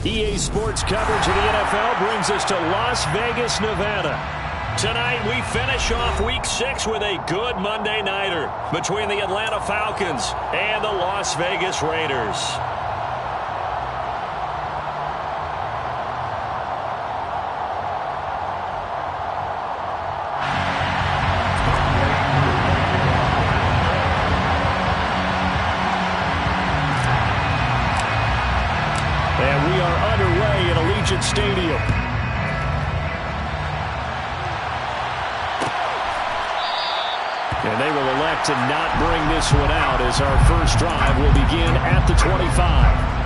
EA Sports coverage of the NFL brings us to Las Vegas, Nevada. Tonight, we finish off Week 6 with a good Monday nighter between the Atlanta Falcons and the Las Vegas Raiders. And we are underway at Allegiant Stadium. And they will elect to not bring this one out as our first drive will begin at the 25.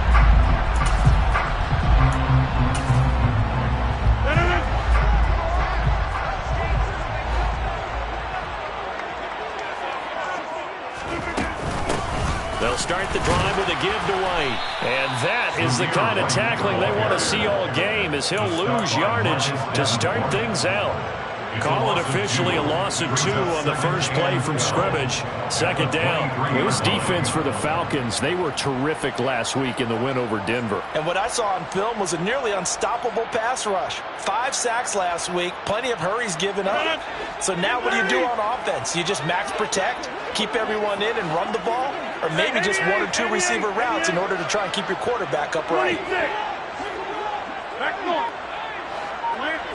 They'll start the drive with a give to White. And that is the kind of tackling they want to see all game, as he'll lose yardage to start things out. Call it officially a loss of 2 on the first play from scrimmage. Second down. This defense for the Falcons, they were terrific last week in the win over Denver. And what I saw on film was a nearly unstoppable pass rush. 5 sacks last week, plenty of hurries given up. So now what do you do on offense? You just max protect, keep everyone in and run the ball? Or maybe just 1 or 2 receiver routes in order to try and keep your quarterback upright.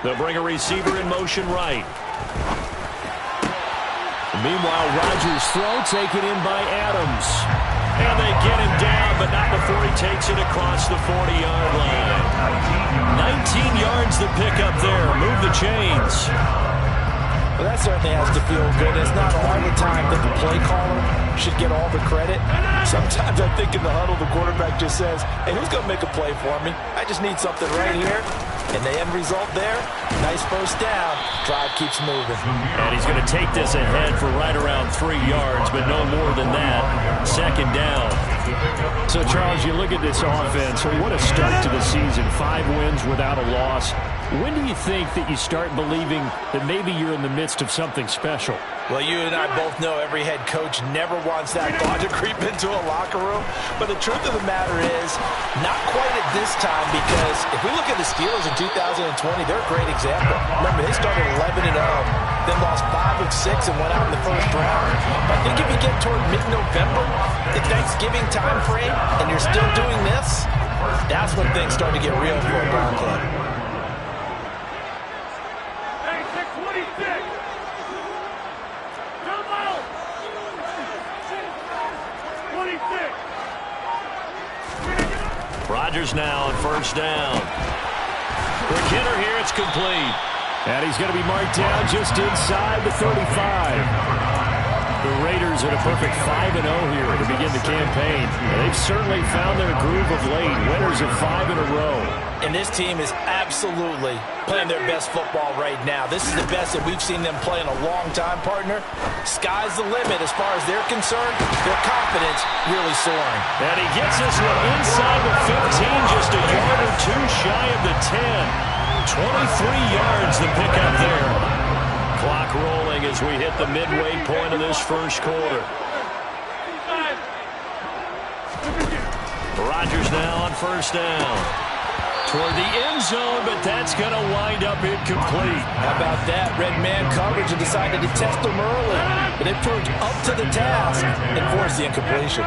They'll bring a receiver in motion right. Meanwhile, Rodgers' throw taken in by Adams. And they get him down, but not before he takes it across the 40-yard line. 19 yards to pick up there. Move the chains. Well, that certainly has to feel good. It's not all the time that the play caller should get all the credit. Sometimes I think in the huddle, the quarterback just says, hey, who's going to make a play for me? I just need something right here. And the end result there, nice first down. Drive keeps moving. And he's going to take this ahead for right around 3 yards, but no more than that. Second down. So, Charles, you look at this offense. What a start to the season. 5 wins without a loss. When do you think that you start believing that maybe you're in the midst of something special? Well, you and I both know every head coach never wants that thought to creep into a locker room. But the truth of the matter is, not quite at this time, because if we look at the Steelers in 2020, they're a great example. Remember, they started 11-0, then lost 5 of 6 and went out in the first round. I think if you get toward mid-November, the Thanksgiving time frame, and you're still doing this, that's when things start to get real for a ball club. Rodgers now on first down. For Kidder here, it's complete. And he's going to be marked down just inside the 35. The Raiders at a perfect 5-0 here to begin the campaign. They've certainly found their groove of late. Winners of 5 in a row. And this team is absolutely playing their best football right now. This is the best that we've seen them play in a long time, partner. Sky's the limit as far as they're concerned. Their confidence really soaring. And he gets this one inside the 15, just a yard or 2 shy of the 10. 23 yards to pick up there. Clock rolling as we hit the midway point of this first quarter. Rodgers now on first down. Toward the end zone, but that's going to wind up incomplete. How about that? Red man coverage and decided to test them early. But it proved up to the task and forced the incompletion.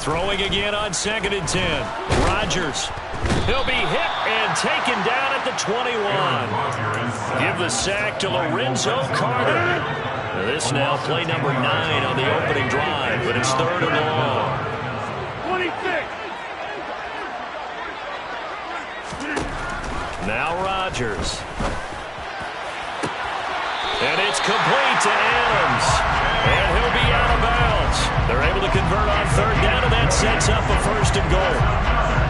Throwing again on 2nd and 10. Rodgers. He'll be hit and taken down at the 21. Give the sack to Lorenzo Carter. This now play number 9 on the opening drive, but it's 3rd and long. 26. Now Rodgers. And it's complete to Adams. And he'll be out of bounds. They're able to convert on 3rd down, and that sets up a 1st and goal.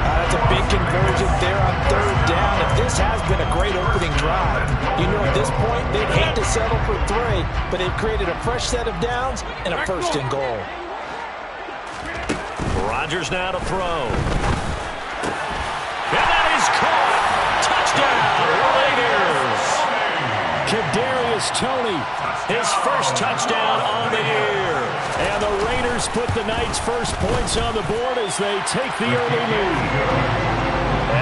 That's a big conversion there on 3rd down. If this has been a great opening drive, you know at this point they'd hate to settle for 3, but they've created a fresh set of downs and a 1st and goal. Rodgers now to throw. And that is caught. Touchdown, Raiders. Kadarius Toney, his first touchdown on the year. And the Raiders put the night's first points on the board as they take the early lead.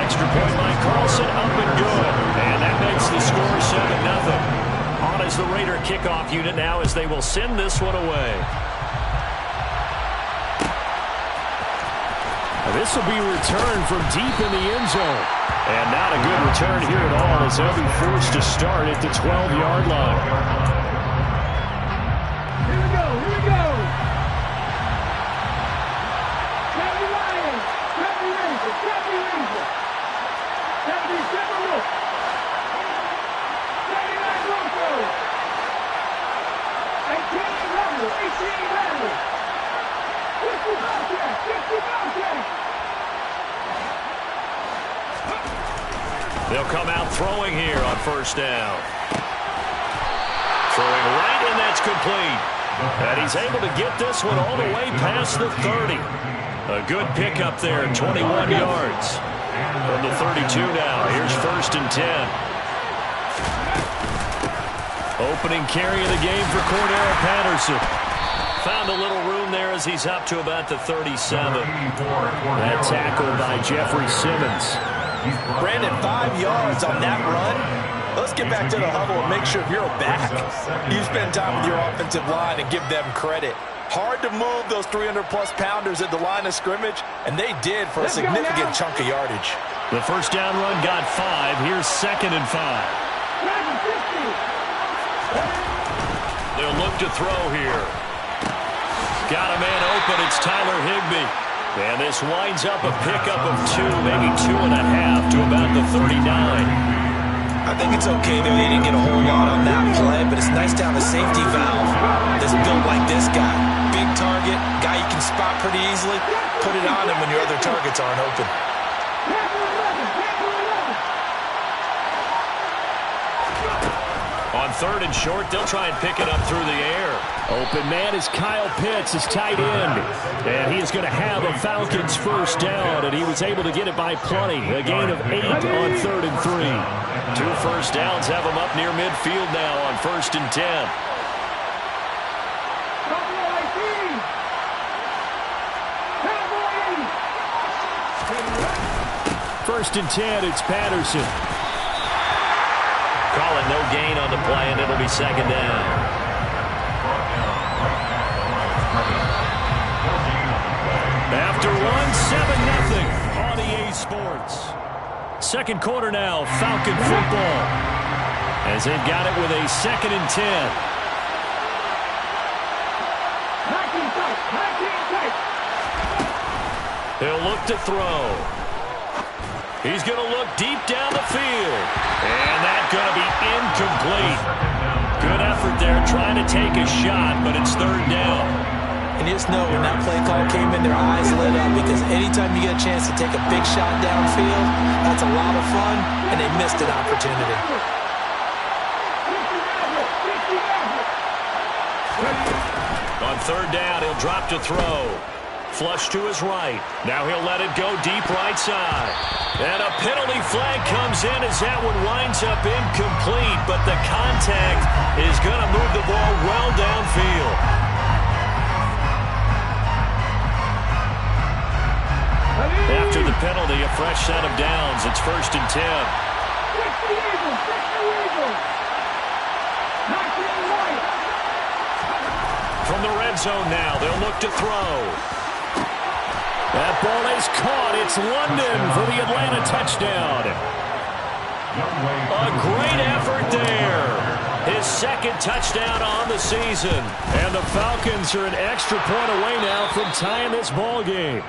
Extra point by Carlson, up and good. And that makes the score 7-0. On as the Raider kickoff unit now as they will send this one away. This will be returned from deep in the end zone. And not a good return here at all as they'll be forced to start at the 12-yard line. Here we go, here we go. Happy Lions, happy Rangers, happy Rangers. Happy Seminole. Happy Lions Broncos. 18 Rebel, 18 Rebel. 50 Bobcat, 50 Bobcat. They'll come out throwing here on first down. Throwing right, and that's complete. And he's able to get this one all the way past the 30. A good pickup there, 21 yards. From the 32 now, here's first and 10. Opening carry of the game for Cordero Patterson. Found a little room there as he's up to about the 37. That tackle by Jeffrey Simmons. Brandon, 5 yards on that run. Let's get back to the huddle and make sure you're back. You spend time with your offensive line and give them credit. Hard to move those 300-plus pounders at the line of scrimmage, and they did for a significant chunk of yardage. The first down run got 5. Here's second and 5. They'll look to throw here. Got a man open. It's Tyler Higbee. And this winds up a pickup of 2, maybe 2.5 to about the 39. I think it's okay there. They didn't get a whole lot on that play, but it's nice to have a safety valve that's built like this guy. Big target, guy you can spot pretty easily. Put it on him when your other targets aren't open. On third and short, they'll try and pick it up through the air. Open man is Kyle Pitts, his tight end. And he is going to have a Falcons first down, and he was able to get it by plenty. A gain of 8 on third and 3. 2 first downs have him up near midfield now on first and 10. First and 10, it's Patterson. Calling no gain on the play, and it'll be second down. After one, 7-0 on EA Sports. Second quarter now, Falcon football. As they've got it with a second and 10. He'll look to throw. He's going to look deep down the field. And that's going to be incomplete. Good effort there trying to take a shot, but it's third down. And you just know when that play call came in, their eyes lit up because anytime you get a chance to take a big shot downfield, that's a lot of fun, and they missed an opportunity. On third down, he'll drop to throw. Flush to his right. Now he'll let it go deep right side. And a penalty flag comes in as that one winds up incomplete, but the contact is going to move the ball well downfield. After the penalty, a fresh set of downs. It's first and 10. From the red zone now, they'll look to throw. That ball is caught. It's London for the Atlanta touchdown. A great effort there. His second touchdown on the season. And the Falcons are an extra point away now from tying this ball game.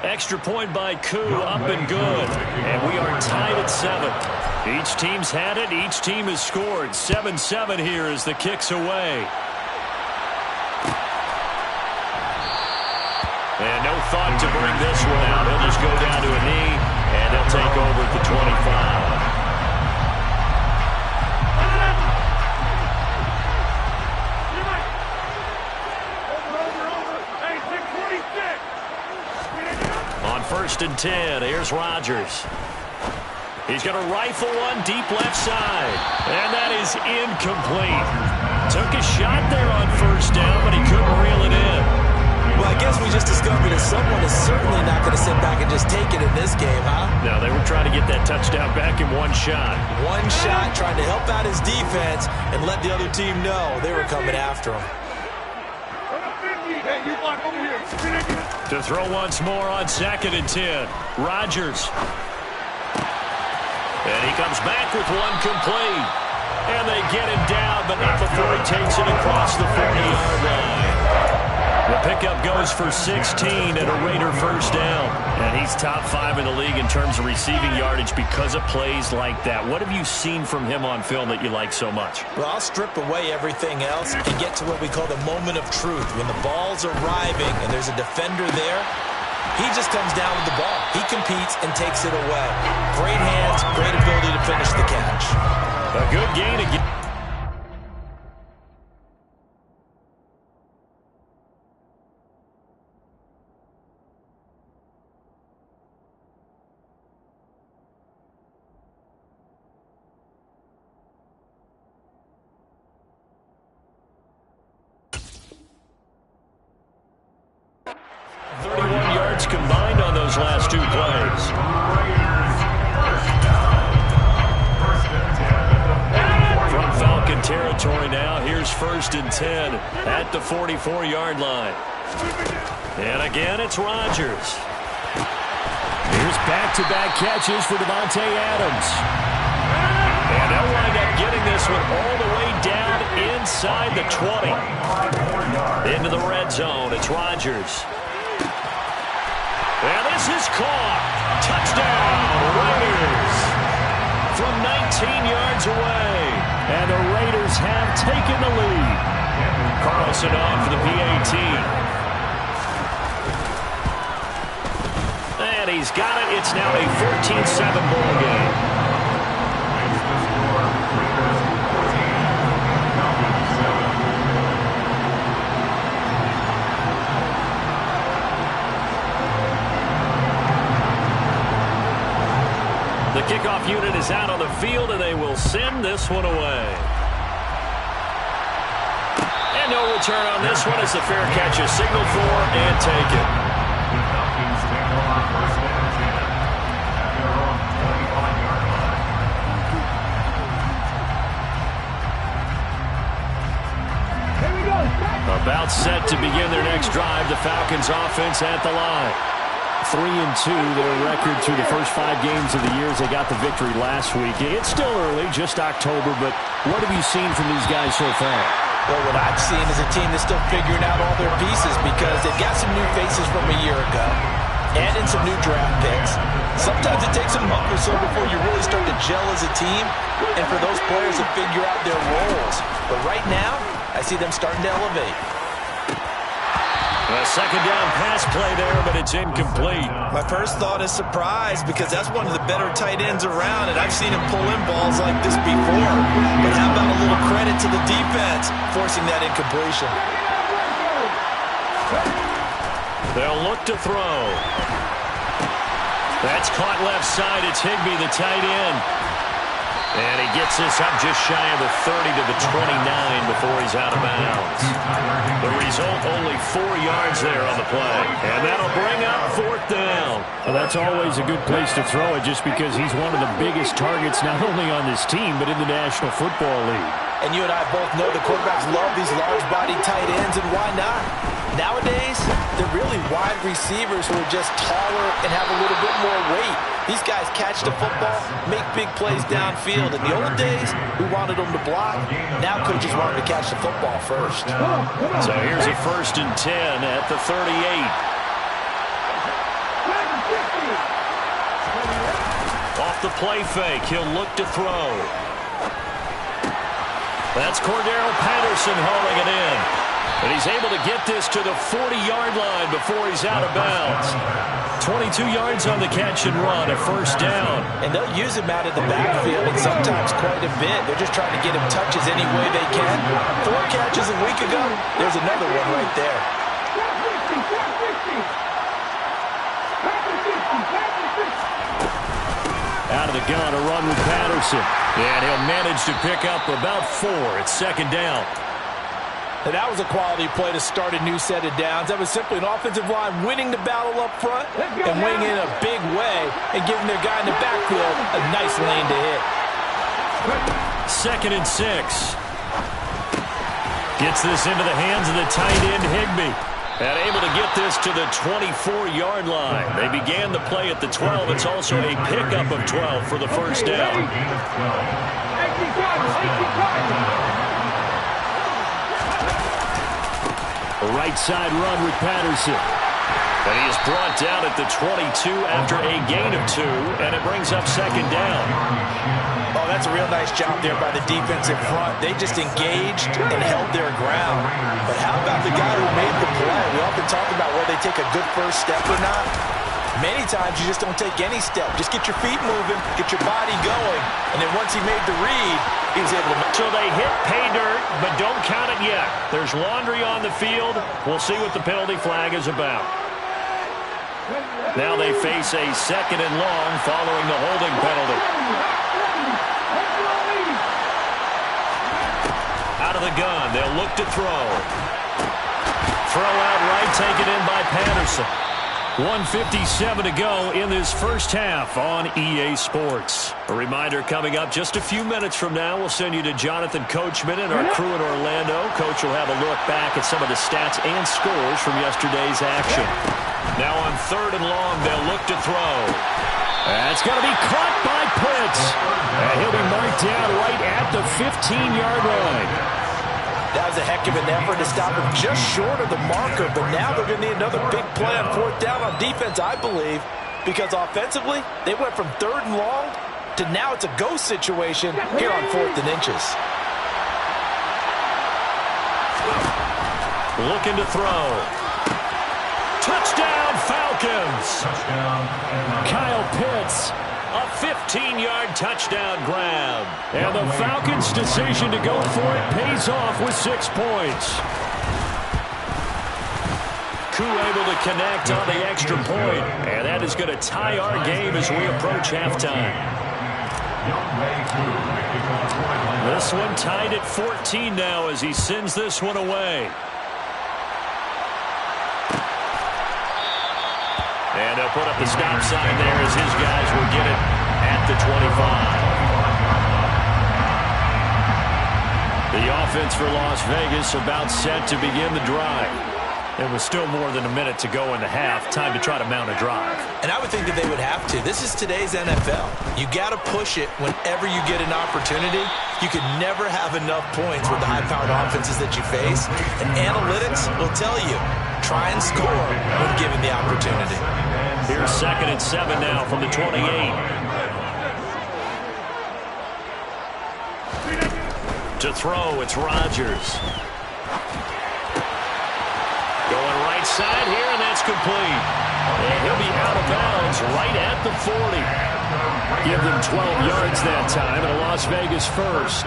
Extra point by Koo, up and good. And we are tied at 7. Each team's had it. Each team has scored. 7-7 here as the kick's away. And no thought to bring this one out. He'll just go down to a knee, and they'll take over at the 25. On first and 10, here's Rodgers. He's going to rifle one deep left side. And that is incomplete. Took a shot there on first down, but he couldn't reel it in. Well, I guess we just discovered that someone is certainly not going to sit back and just take it in this game, huh? No, they were trying to get that touchdown back in one shot. One shot, trying to help out his defense and let the other team know they were coming after him. To throw once more on 2nd and 10. Rodgers. And he comes back with one complete. And they get him down, but not before he takes it across the 40-yard line. The pickup goes for 16 and a Raider first down. And he's top 5 in the league in terms of receiving yardage because of plays like that. What have you seen from him on film that you like so much? Well, I'll strip away everything else and get to what we call the moment of truth. When the ball's arriving and there's a defender there, he just comes down with the ball. He competes and takes it away. Great hands, great ability to finish the catch. A good gain again. Combined on those last 2 plays. From Falcon territory now, here's 1st and 10 at the 44-yard line. And again, it's Rodgers. Here's back-to-back catches for Devontae Adams. And they'll wind up getting this one all the way down inside the 20. Into the red zone, it's Rodgers. And this is caught. Touchdown, Raiders. From 19 yards away. And the Raiders have taken the lead. Carlson on for the PAT. And he's got it. It's now a 14-7 ball game. The kickoff unit is out on the field, and they will send this one away. And no return on this one as the fair catch is signaled for and taken. About set to begin their next drive. The Falcons offense at the line. 3-2, their record through the first 5 games of the year as they got the victory last week. It's still early, just October, but what have you seen from these guys so far? Well, what I've seen is a team that's still figuring out all their pieces because they've got some new faces from a year ago and in some new draft picks. Sometimes it takes a month or so before you really start to gel as a team and for those players to figure out their roles. But right now, I see them starting to elevate. A second down pass play there, but it's incomplete. My first thought is surprise because that's one of the better tight ends around, and I've seen him pull in balls like this before. But how about a little credit to the defense forcing that incompletion? They'll look to throw. That's caught left side. It's Higbee, the tight end. And he gets this up just shy of the 30 to the 29 before he's out of bounds. The result, only 4 yards there on the play. And that'll bring up 4th down. Well, that's always a good place to throw it just because he's one of the biggest targets not only on this team but in the National Football League. And you and I both know the quarterbacks love these large-bodied tight ends, and why not? Nowadays, they're really wide receivers who are just taller and have a little bit more weight. These guys catch the football, make big plays downfield. In the old days, we wanted them to block. Now coaches want them to catch the football first. So here's a 1st and 10 at the 38. Off the play fake, he'll look to throw. That's Cordero Patterson hauling it in. And he's able to get this to the 40-yard line before he's out of bounds. 22 yards on the catch and run, a 1st down. And they'll use him out of the backfield, and sometimes quite a bit. They're just trying to get him touches any way they can. 4 catches a week ago, there's another one right there. Out out of the gun, a run with Patterson. And he'll manage to pick up about 4. It's second down. And that was a quality play to start a new set of downs. That was simply an offensive line winning the battle up front and winning in a big way and giving their guy in the backfield a nice lane to hit. Second and 6. Gets this into the hands of the tight end, Higbee. And able to get this to the 24-yard line. They began the play at the 12. It's also a pickup of 12 for the first down. A right side run with Patterson. And he is brought down at the 22 after a gain of 2, and it brings up second down. Oh, that's a real nice job there by the defensive front. They just engaged and held their ground. But how about the guy who made the play? We often talk about whether they take a good first step or not. Many times you just don't take any step. Just get your feet moving, get your body going, and then once he made the read, he was able to... So they hit pay dirt, but don't count it yet. There's laundry on the field. We'll see what the penalty flag is about. Now they face a second and long following the holding penalty. Out of the gun, they'll look to throw. Throw out right, taken in by Patterson. 1:57 to go in this first half on EA Sports. A reminder coming up just a few minutes from now. We'll send you to Jonathan Coachman and our crew in Orlando. Coach will have a look back at some of the stats and scores from yesterday's action. Now on third and long, they'll look to throw. That's going to be caught by Pitts. And he'll be marked down right at the 15-yard line. That was a heck of an effort to stop him just short of the marker, but now they're going to need another big play on fourth down on defense, I believe, because offensively, they went from third and long to now it's a go situation here on fourth and inches. Looking to throw. Touchdown, Falcons! Kyle Pitts. A 15-yard touchdown grab. And the Falcons' decision to go for it pays off with 6 points. Koo able to connect on the extra point. And that is going to tie our game as we approach halftime. This one tied at 14 now as he sends this one away. And they'll put up the stop sign there as his guys will get it at the 25. The offense for Las Vegas about set to begin the drive. There was still more than a minute to go in the half. Time to try to mount a drive. And I would think that they would have to. This is today's NFL. You got to push it whenever you get an opportunity. You can never have enough points with the high-powered offenses that you face. And analytics will tell you, try and score when given the opportunity. Here's second and 7 now from the 28. To throw, it's Rodgers. Going right side here, and that's complete. And he'll be out of bounds right at the 40. Give them 12 yards that time, and a Las Vegas first.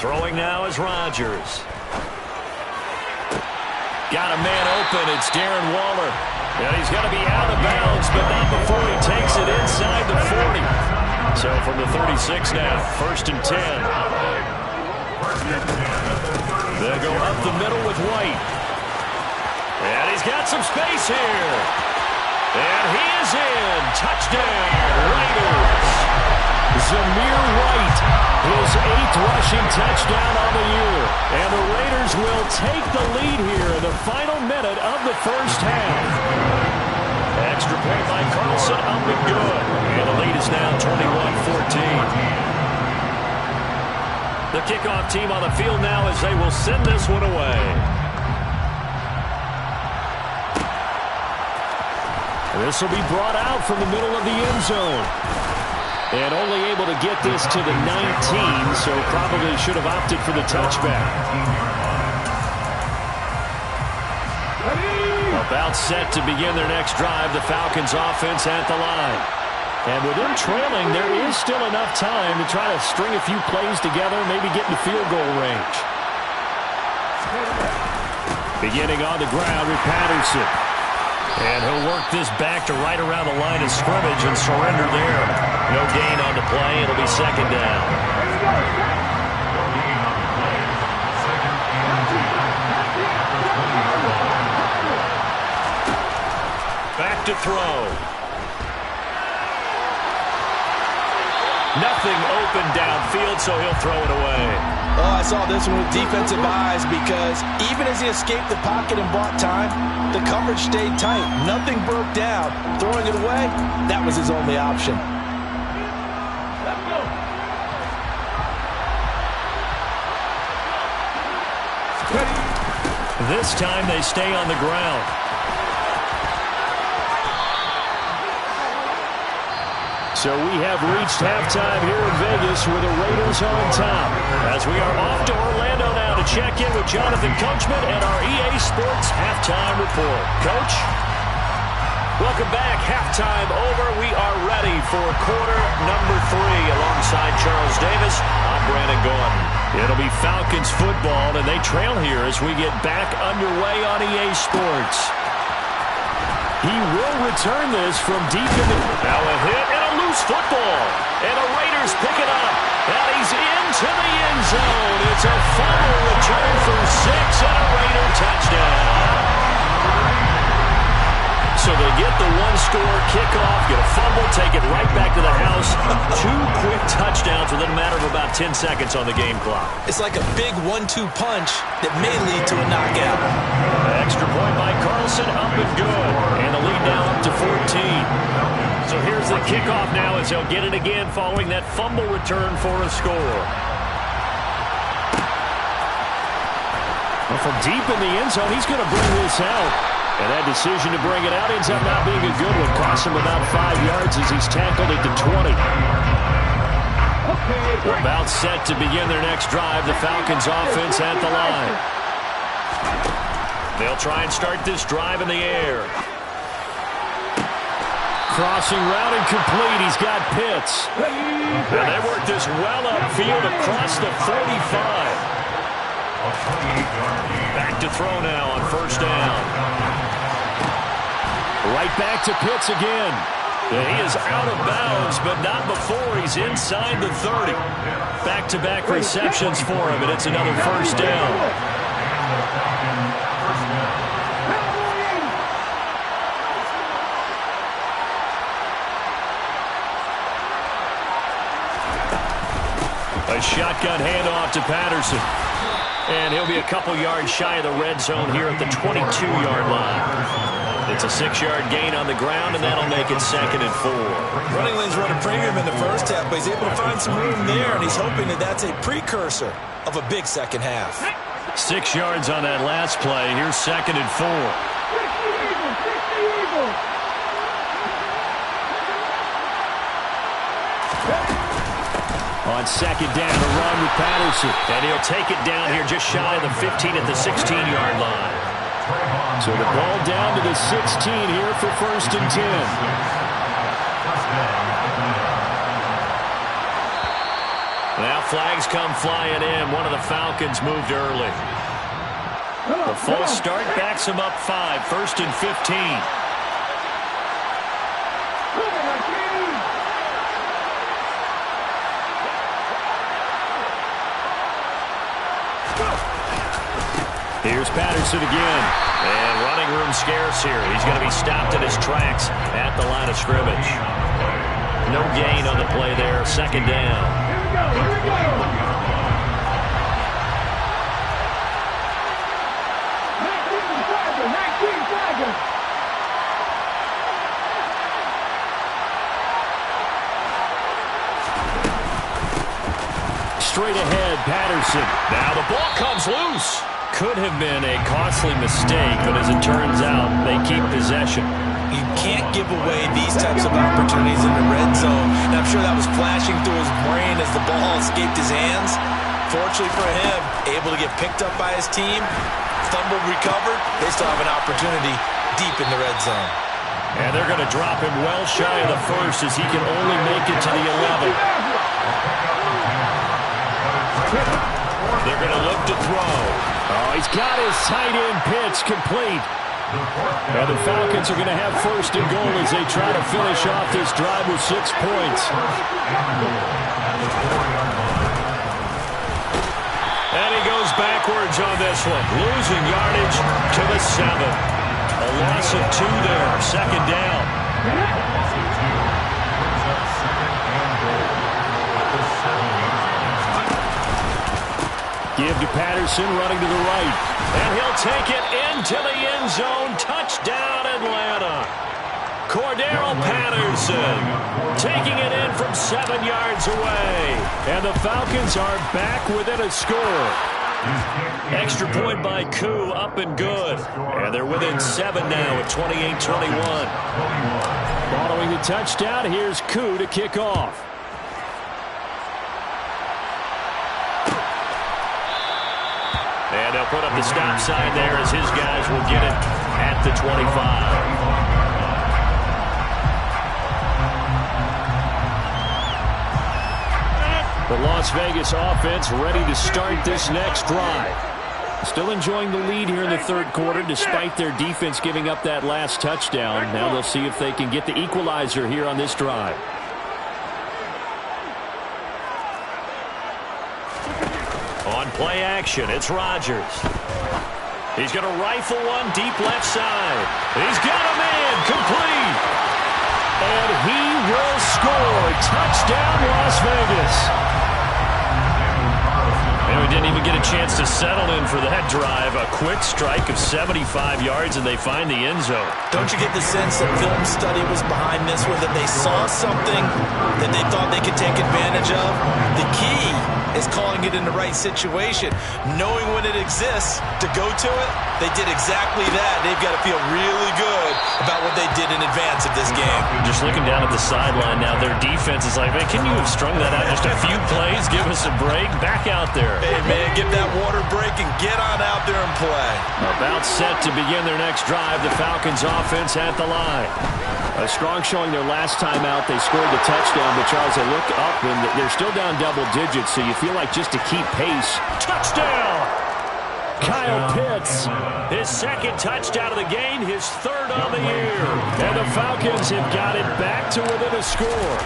Throwing now is Rodgers. Got a man open. It's Darren Waller. And he's got to be out of bounds, but not before he takes it inside the 40. So from the 36 now, first and 10. They'll go up the middle with White. And he's got some space here. And he is in. Touchdown, Raiders. Zamir White, his 8th rushing touchdown on the year. And the Raiders will take the lead here in the final minute of the first half. Extra point by Carlson, up and good. And the lead is now 21-14. The kickoff team on the field now as they will send this one away. This will be brought out from the middle of the end zone. And only able to get this to the 19, so probably should have opted for the touchback. About set to begin their next drive, the Falcons offense at the line. And with them trailing, there is still enough time to try to string a few plays together, maybe get into field goal range. Beginning on the ground with Patterson. And he'll work this back to right around the line of scrimmage and surrender there. No gain on the play. It'll be second down. Back to throw. Nothing open downfield, so he'll throw it away. Oh, I saw this one with defensive eyes because even as he escaped the pocket and bought time, the coverage stayed tight. Nothing broke down. Throwing it away, that was his only option. This time they stay on the ground. So we have reached halftime here in Vegas with the Raiders on top. As we are off to Orlando now to check in with Jonathan Coachman and our EA Sports Halftime Report. Coach? Welcome back. Halftime over. We are ready for quarter number 3. Alongside Charles Davis, I'm Brandon Gordon. It'll be Falcons football, and they trail here as we get back underway on EA Sports. He will return this from deep in the... Now a hit and a loose football. And the Raiders pick it up. And he's into the end zone. It's a fumble return for 6 and a Raider touchdown. So they get the one-score kickoff, get a fumble, take it right back to the house. 2 quick touchdowns within a matter of about 10 seconds on the game clock. It's like a big 1-2 punch that may lead to a knockout. Extra point by Carlson, up and good. And the lead now up to 14. So here's the kickoff now as they'll get it again following that fumble return for a score. Well, from deep in the end zone, he's going to bring this out. And that decision to bring it out ends up not being a good one. Costs him about 5 yards as he's tackled at the 20. About set to begin their next drive. The Falcons offense at the line. They'll try and start this drive in the air. Crossing route and complete. He's got Pitts. And they work this well upfield across the 45. Back to throw now on first down. Right back to Pitts again. And he is out of bounds, but not before he's inside the 30. Back-to-back receptions for him, and it's another first down. A shotgun handoff to Patterson. And he'll be a couple yards shy of the red zone here at the 22-yard line. It's a 6-yard gain on the ground, and that'll make it 2nd and 4. Running lanes run a premium in the first half, but he's able to find some room there, and he's hoping that that's a precursor of a big second half. 6 yards on that last play. Here's 2nd and 4. On second down, a run with Patterson. And he'll take it down here just shy of the 15 at the 16-yard line. So the ball down to the 16 here for 1st and 10. Now flags come flying in. One of the Falcons moved early. The false start backs him up 5. 1st and 15. Here's Patterson again. And running room scarce here. He's going to be stopped in his tracks at the line of scrimmage. No gain on the play there. 2nd down. Here we go. 19 seconds. Straight ahead, Patterson. Now the ball comes loose. Could have been a costly mistake, but as it turns out, they keep possession. You can't give away these types of opportunities in the red zone. And I'm sure that was flashing through his brain as the ball escaped his hands. Fortunately for him, able to get picked up by his team, fumble recovered. They still have an opportunity deep in the red zone. And they're going to drop him well shy of the 1st as he can only make it to the 11. They're going to look to throw. Oh, he's got his tight end pitch complete. And the Falcons are going to have first and goal as they try to finish off this drive with 6 points. And he goes backwards on this one, losing yardage to the 7. A loss of 2 there, second down. Give to Patterson, running to the right. And he'll take it into the end zone. Touchdown, Atlanta. Cordero Patterson taking it in from 7 yards away. And the Falcons are back within a score. Extra point by Koo, up and good. And they're within 7 now at 28-21. Following the touchdown, here's Koo to kick off. And they'll put up the stop sign there as his guys will get it at the 25. The Las Vegas offense ready to start this next drive. Still enjoying the lead here in the third quarter despite their defense giving up that last touchdown. Now they'll see if they can get the equalizer here on this drive. On play action, it's Rodgers. He's going to rifle one deep left side. He's got a man complete. And he will score. Touchdown, Las Vegas. And we didn't even get a chance to settle in for that drive. A quick strike of 75 yards, and they find the end zone. Don't you get the sense that film study was behind this one, that they saw something that they thought they could take advantage of? The key is calling it in the right situation, knowing when it exists to go to it. They did exactly that. They've got to feel really good about what they did in advance of this game. Just looking down at the sideline now, their defense is like, man, can you have strung that out just a few plays? Give us a break. Back out there. Hey, man, give that water break and get on out there and play. About set to begin their next drive. The Falcons offense at the line. A strong showing their last time out. They scored the touchdown, but Charles, they look up and they're still down double digits, so you feel like just to keep pace. Touchdown! Kyle Pitts. His second touchdown of the game, his third on the year. And the Falcons have got it back to within a score.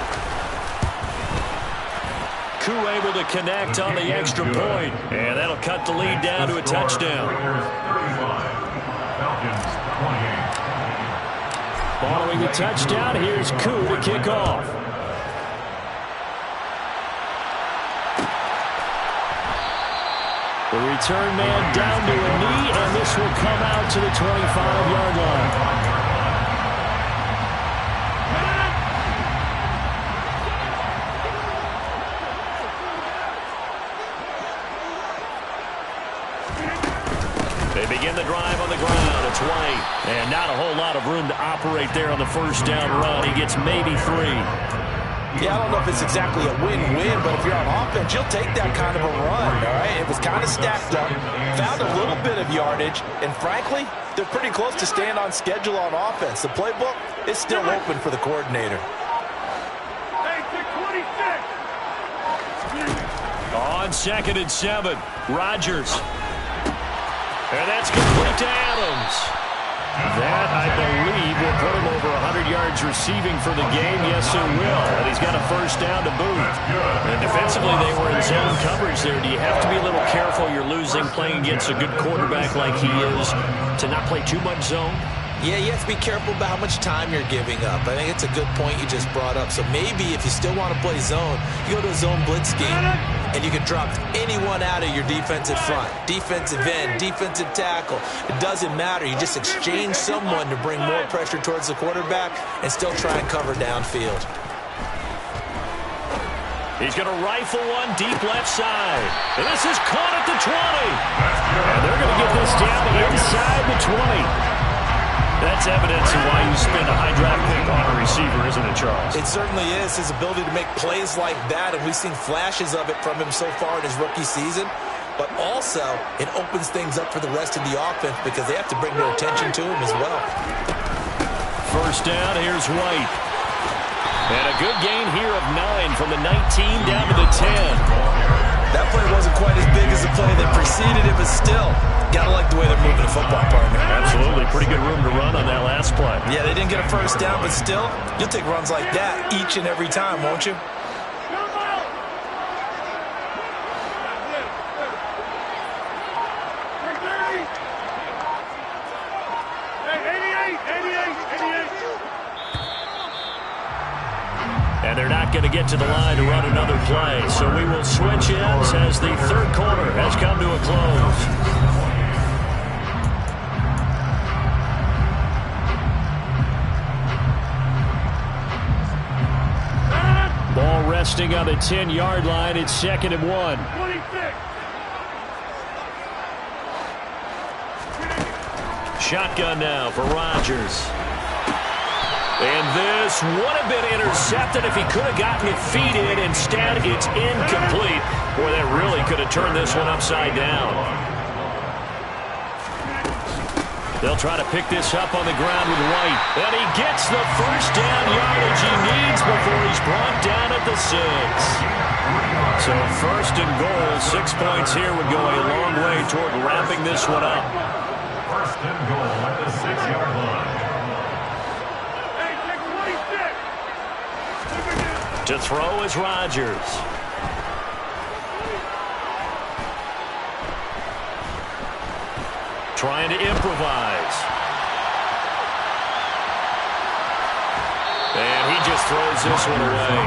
Koo able to connect on the extra point. And that'll cut the lead down to a touchdown. Following the touchdown, here's Koo to kick off. The return man down to a knee, and this will come out to the 25-yard line. They begin the drive on the ground. It's White. And not a whole lot of room to operate there on the first down run. He gets maybe 3. Yeah, I don't know if it's exactly a win-win, but if you're on offense, you'll take that kind of a run, all right? It was kind of stacked up, found a little bit of yardage, and frankly, they're pretty close to staying on schedule on offense. The playbook is still open for the coordinator. On 2nd and 7, Rodgers. And that's complete to Adams. That, I believe, will put him over 100 yards receiving for the game. Yes, it will. And he's got a first down to boot. And defensively, they were in zone coverage there. Do you have to be a little careful? You're losing playing against a good quarterback like he is to not play too much zone? Yeah, you have to be careful about how much time you're giving up. I think it's a good point you just brought up. So maybe if you still want to play zone, you go to a zone blitz scheme, and you can drop anyone out of your defensive front. Defensive end, defensive tackle. It doesn't matter. You just exchange someone to bring more pressure towards the quarterback and still try and cover downfield. He's going to rifle one deep left side. And this is caught at the 20. And they're going to get this down inside the 20. That's evidence of why you spend a high draft pick on a receiver, isn't it, Charles? It certainly is. His ability to make plays like that, and we've seen flashes of it from him so far in his rookie season. But also, it opens things up for the rest of the offense because they have to bring their attention to him as well. First down, here's White. And a good gain here of 9 from the 19 down to the 10. That play wasn't quite as big as the play that preceded it, but still, gotta like the way they're moving the football, partner. Absolutely. Pretty good room to run on that last play. Yeah, they didn't get a first down, but still, you'll take runs like that each and every time, won't you? And they're not going to get to the line to run another play. So we will switch ends as the third quarter has come to a close. Ball resting on the 10-yard line. It's 2nd and 1. 26. Shotgun now for Rodgers. And this would have been intercepted if he could have gotten it feet in. Instead, it's incomplete. Boy, that really could have turned this one upside down. They'll try to pick this up on the ground with White. And he gets the first down yardage he needs before he's brought down at the 6. So 1st and goal, 6 points here would go a long way toward wrapping this one up. 1st and goal at the 6-yard line. To throw is Rodgers. Trying to improvise. And he just throws this one away.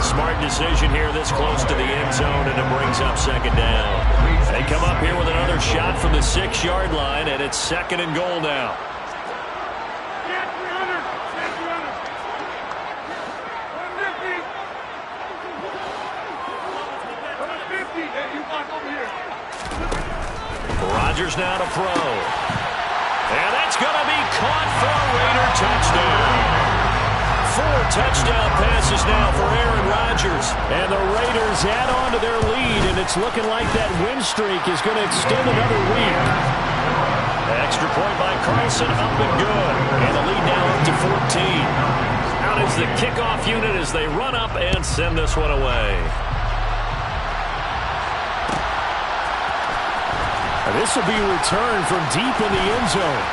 Smart decision here this close to the end zone, and it brings up 2nd down. They come up here with another shot from the 6-yard line, and it's 2nd and goal now. Rodgers now to throw. And that's going to be caught for a Raider touchdown. 4 touchdown passes now for Aaron Rodgers. And the Raiders add on to their lead, and it's looking like that win streak is going to extend another week. Extra point by Carlson, up and good. And the lead now up to 14. Out is the kickoff unit as they run up and send this one away. This will be returned from deep in the end zone.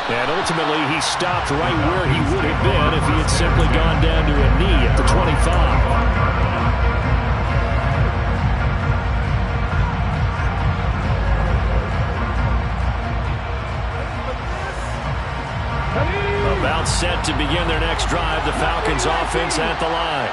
And ultimately, he stopped right where he would have been if he had simply gone down to a knee at the 25. About set to begin their next drive. The Falcons offense at the line.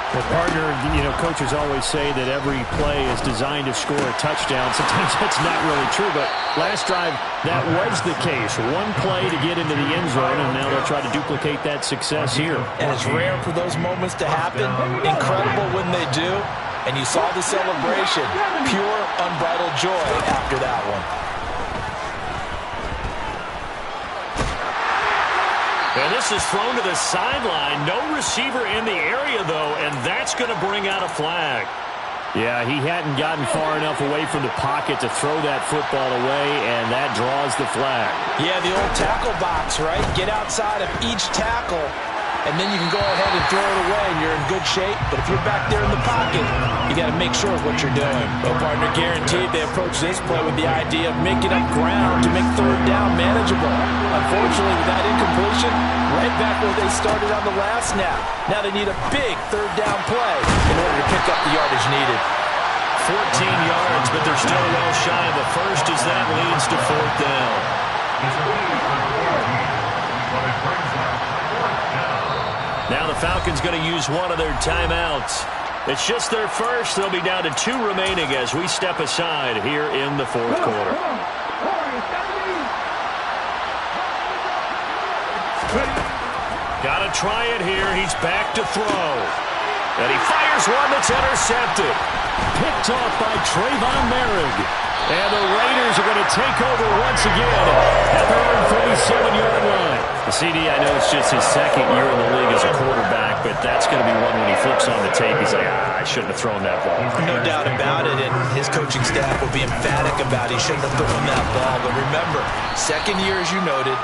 Well, partner, coaches always say that every play is designed to score a touchdown. Sometimes that's not really true, but last drive, that was the case. One play to get into the end zone, and now they'll try to duplicate that success here. And it's rare for those moments to happen. Incredible when they do. And you saw the celebration. Pure, unbridled joy after that one. And this is thrown to the sideline. No receiver in the area, though, and that's going to bring out a flag. Yeah, he hadn't gotten far enough away from the pocket to throw that football away, and that draws the flag. Yeah, the old tackle box, right? Get outside of each tackle, and then you can go ahead and throw it away, and you're in good shape. But if you're back there in the pocket, you got to make sure of what you're doing. Well, partner, guaranteed they approach this play with the idea of making up ground to make 3rd down manageable. Unfortunately, with that incompletion, right back where they started on the last snap. Now they need a big 3rd down play in order to pick up the yardage needed. 14 yards, but they're still well shy of the first as that leads to 4th down. Now the Falcons going to use one of their timeouts. It's just their first. They'll be down to 2 remaining as we step aside here in the 4th quarter. Got to try it here. He's back to throw. And he fires one that's intercepted. Picked off by Trayvon Merrick. And the Raiders are going to take over once again at their own 37-yard line. The CD, I know it's just his 2nd year in the league as a quarterback, but that's going to be one when he flips on the tape. He's like, I shouldn't have thrown that ball. No doubt about it, and his coaching staff will be emphatic about he shouldn't have thrown that ball. But remember, 2nd year, as you noted,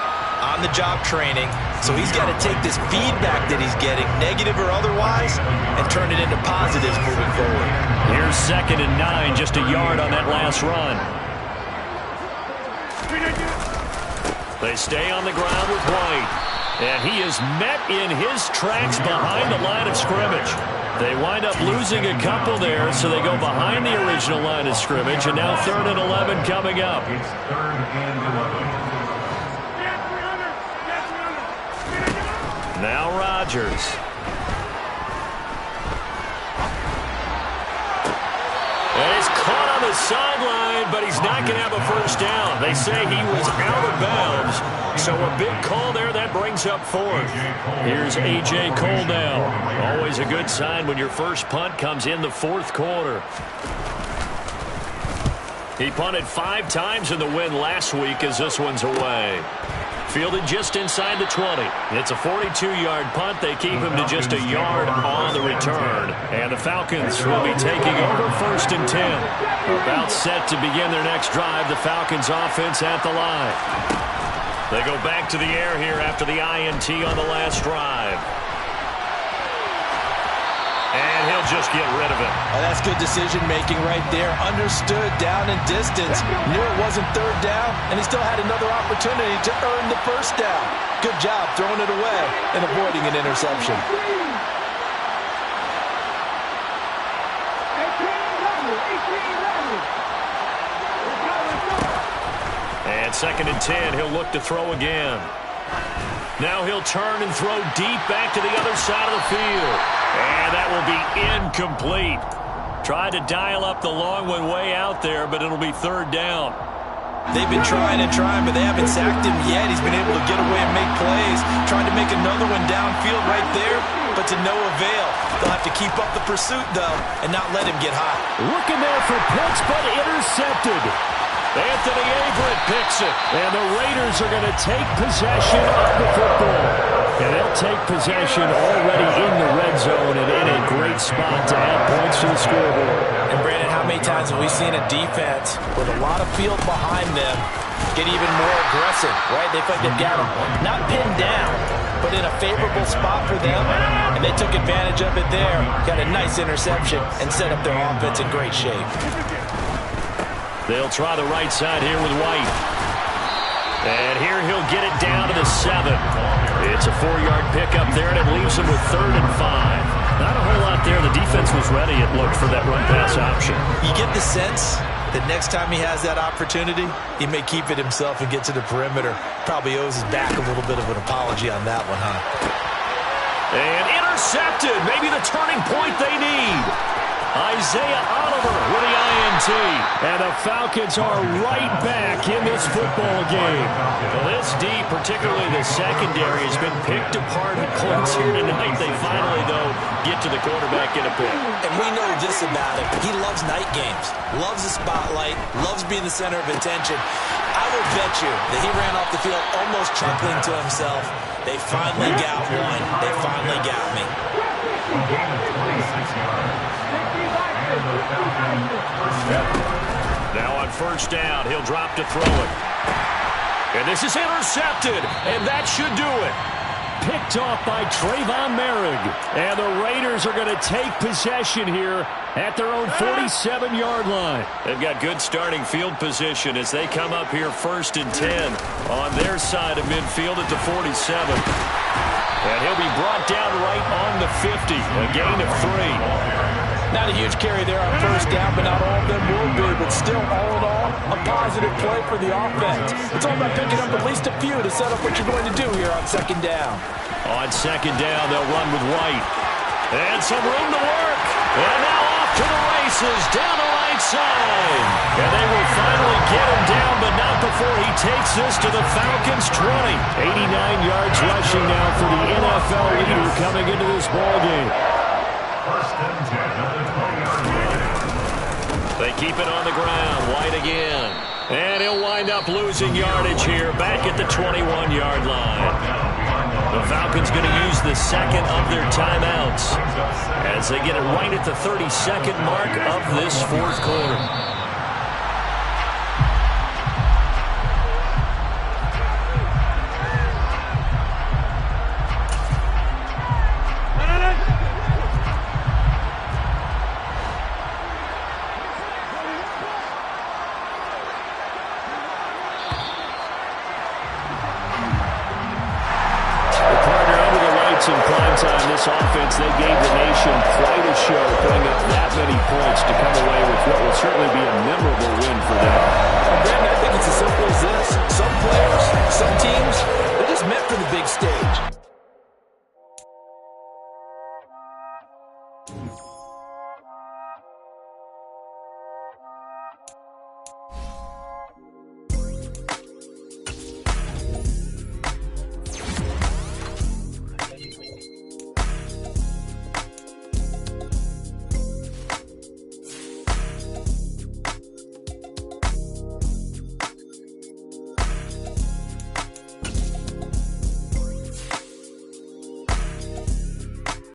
on-the-job training, so he's got to take this feedback that he's getting, negative or otherwise, and turn it into positives moving forward. Here's 2nd and 9, just a yard on that last run. They stay on the ground with White, and he is met in his tracks behind the line of scrimmage. They wind up losing a couple there, so they go behind the original line of scrimmage, and now 3rd and 11 coming up. It's 3rd and 11. Now Rodgers. And he's caught on the sideline, but he's not going to have a first down. They say he was out of bounds. So a big call there. That brings up 4th. Here's A.J. Cole now. Always a good sign when your first punt comes in the 4th quarter. He punted 5 times in the win last week as this one's away. Fielded just inside the 20. It's a 42-yard punt. They keep him to just a yard on the return. And the Falcons will be taking over 1st and 10. About set to begin their next drive. The Falcons offense at the line. They go back to the air here after the INT on the last drive. And he'll just get rid of it. Oh, that's good decision-making right there. Understood down and distance. Knew it wasn't 3rd down, and he still had another opportunity to earn the first down. Good job throwing it away and avoiding an interception. And 2nd and 10, he'll look to throw again. Now he'll turn and throw deep back to the other side of the field. And that will be incomplete. Tried to dial up the long one way out there, but it'll be 3rd down. They've been trying and trying, but they haven't sacked him yet. He's been able to get away and make plays. Trying to make another one downfield right there, but to no avail. They'll have to keep up the pursuit, though, and not let him get hot. Looking there for Pitts, but intercepted. Anthony Averett picks it, and the Raiders are going to take possession of the football. And they'll take possession already in the red zone and in a great spot to add points to the scoreboard. And Brandon, how many times have we seen a defense with a lot of field behind them get even more aggressive, right? They feel like they've got them not pinned down, but in a favorable spot for them, and they took advantage of it there. Got a nice interception and set up their offense in great shape. They'll try the right side here with White. And here he'll get it down to the 7. It's a 4-yard pickup there, and it leaves him with 3rd and 5. Not a whole lot there. The defense was ready, it looked, for that run-pass option. You get the sense that next time he has that opportunity, he may keep it himself and get to the perimeter. Probably owes his back a little bit of an apology on that one, huh? And intercepted. Maybe the turning point they need. Isaiah Oliver with the INT. And the Falcons are right back in this football game. Well, this D, particularly the secondary, has been picked apart at points here tonight. They finally, though, get to the quarterback in a pick. And we know this about him. He loves night games, loves the spotlight, loves being the center of attention. I will bet you that he ran off the field almost chuckling to himself. They finally got one. They finally got me. Now on 1st down, he'll drop to throw it. And this is intercepted, and that should do it. Picked off by Trayvon Merrick. And the Raiders are going to take possession here at their own 47-yard line. They've got good starting field position as they come up here 1st and 10 on their side of midfield at the 47. And he'll be brought down right on the 50, a gain of 3. Not a huge carry there on 1st down, but not all of them will be. But still, all in all, a positive play for the offense. It's all about picking up at least a few to set up what you're going to do here on 2nd down. On 2nd down, they'll run with White. And some room to work. And now off to the races down the right side. And they will finally get him down, but not before he takes this to the Falcons' 20. 89 yards rushing now for the NFL leader coming into this ballgame. 1st and 10 at the 20-yard line. They keep it on the ground. White again. And he'll wind up losing yardage here back at the 21-yard line. The Falcons going to use the 2nd of their timeouts as they get it right at the 32nd mark of this 4th quarter. many points to come away with what will certainly be a memorable win for them. Brandon, I think it's as simple as this. Some players, some teams, they're just meant for the big stage.